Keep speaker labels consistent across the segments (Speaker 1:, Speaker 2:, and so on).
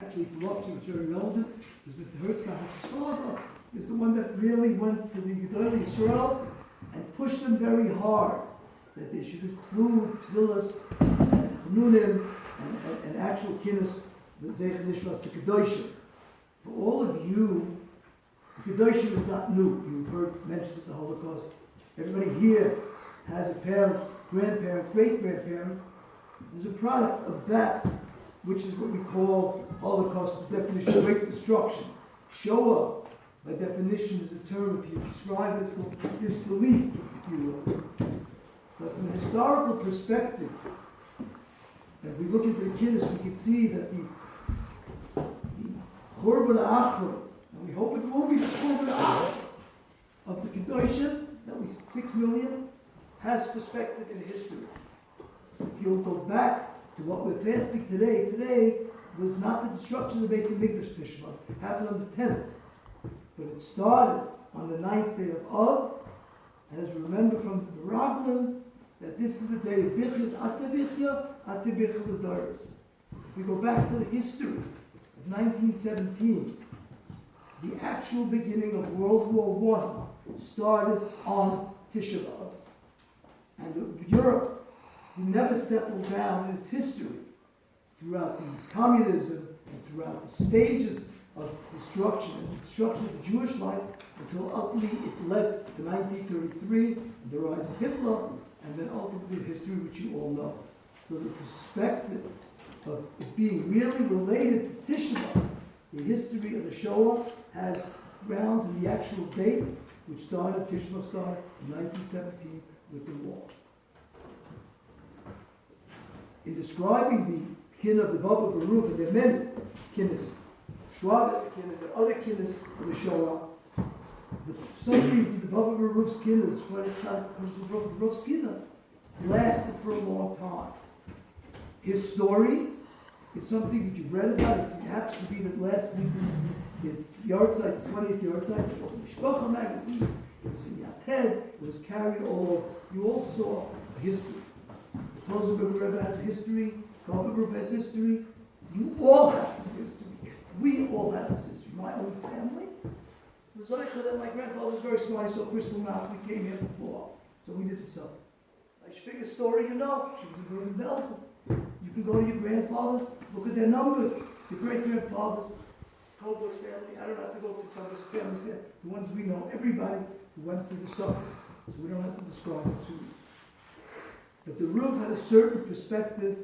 Speaker 1: Actually, philosophy was very relevant because Mr. Herzkah's father is the one that really went to the Gedolei Yisrael and pushed them very hard that they should include Tfilas and Chanunim and actual Kinnis, the Zeich Nishmas, the Kedoshim. For all of you, the Kedoshim is not new. You've heard mentions of the Holocaust. Everybody here has a parent, grandparent, great-grandparent. There's a product of that, which is what we call Holocaust, the definition of great destruction. Shoah, by definition, is a term, if you describe it, it's called disbelief, if you will. But from a historical perspective, if we look into the Kinnis, we can see that the Churban Achra, and we hope it will be the Churban Achra of the Kedoshim, that we 6 million, has perspective in history. If you'll go back to what we're fasting today was not the destruction of the Beis Hamikdash Tishma. It happened on the 10th. But it started on the 9th day of Av, and as we remember from the Raglan, that this is the day of Birchas Atabichya, Atabichya L'Doros. If we go back to the history of 1917, the actual beginning of World War I started on Tisha B'Av. And Europe never settled down in its history throughout the communism and throughout the stages of destruction and the destruction of the Jewish life until ultimately it led to 1933 and the rise of Hitler and then ultimately history which you all know. So the perspective of it being really related to Tisha B'Av, the history of the Shoah has grounds in the actual date which started, Tisha B'Av started in 1917 with the war. In describing the kin of the Baba of Aruf, and there are many kinnis, Schwab is a kin, and there are other kinnis in the Shoah. But for some reason, the Baba of Aruf's kinnis, when it's not the Aruf's kinnis, lasted for a long time. His story is something that you've read about. It happens to be that last week his yahrzeit, the 20th yahrzeit, it was in the Shpocha magazine, it was in Yated, it was carried all over. You all saw a history. The Rosenberg Rebbe has a history, Baba Group has history. You all have this history. We all have this history. My own family. The Zoicha that my grandfather was very smart. He saw Crystal Mountain. We came here before. So we did the summer. I should figure story you know. She was in Belgium. You can go to your grandfathers, look at their numbers. Your great-grandfathers, Kobo's family. I don't have to go to Kobo's families there. The ones we know. Everybody who went through the suffering. So we don't have to describe it to you. But the Ruv had a certain perspective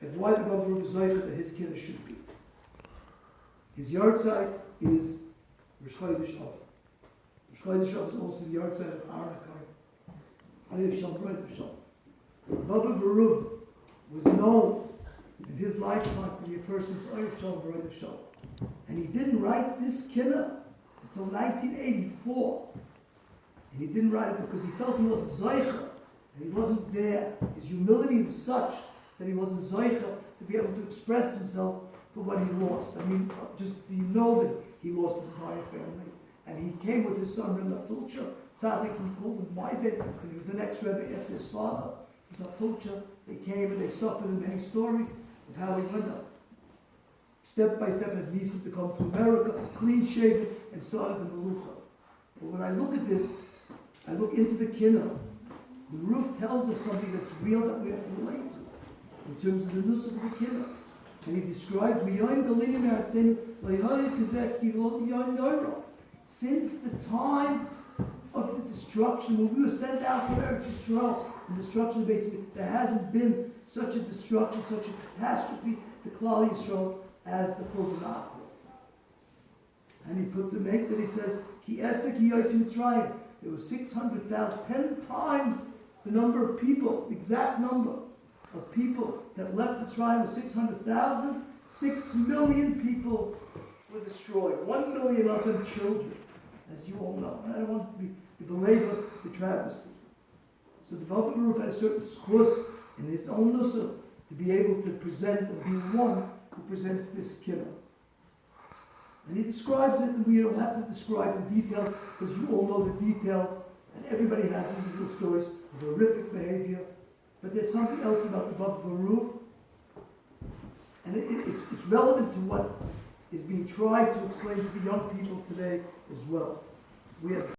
Speaker 1: of why the Baba Ruv is like that his kiddush should be. His yahrzeit is Rosh Chodesh Av. Rosh Chodesh Av is also the yahrzeit of Aaron HaKohen. Oyev Shalom, Oyev Shalom. The Baba Ruv was known in his lifetime to be a person who's Oyev Shalom, Oyev Shalom. And he didn't write this kiddush until 1984. And he didn't write it because he felt he was Zoicha. And he wasn't there. His humility was such that he wasn't Zoicha to be able to express himself for what he lost. I mean, just do you know that he lost his entire family? And he came with his son, Reb Naftulcha, Tzaddik, we called him Maideh, and he was the next Rebbe after his father. Naftulcha, they came and they suffered in many stories of how he went up step by step at Nisim to come to America, clean shaven, and started the Melucha. But when I look at this, I look into the Kinnah. The Ruf tells us something that's real that we have to relate to in terms of the nusach of the Kinnah. And he described since the time of the destruction, when we were sent out from Eretz Yisrael, the destruction basically, there hasn't been such a destruction, such a catastrophe to Klal Yisrael as the Churban Achra. And he puts a make that he says, Ki esek yosim Mitzrayim. There were 600,000, 10 times the number of people, the exact number of people that left Mitzrayim was 600,000. 6 million people were destroyed. 1 million of them children, as you all know. And I don't want to belabor the travesty. So the Baba Ruv had a certain schus in his own nusach to be able to present and be the one who presents this kiddush. And he describes it, and we don't have to describe the details because you all know the details, and everybody has individual stories of horrific behavior. But there's something else about the Baba Ruv And it's relevant to what is being tried to explain to the young people today as well. We have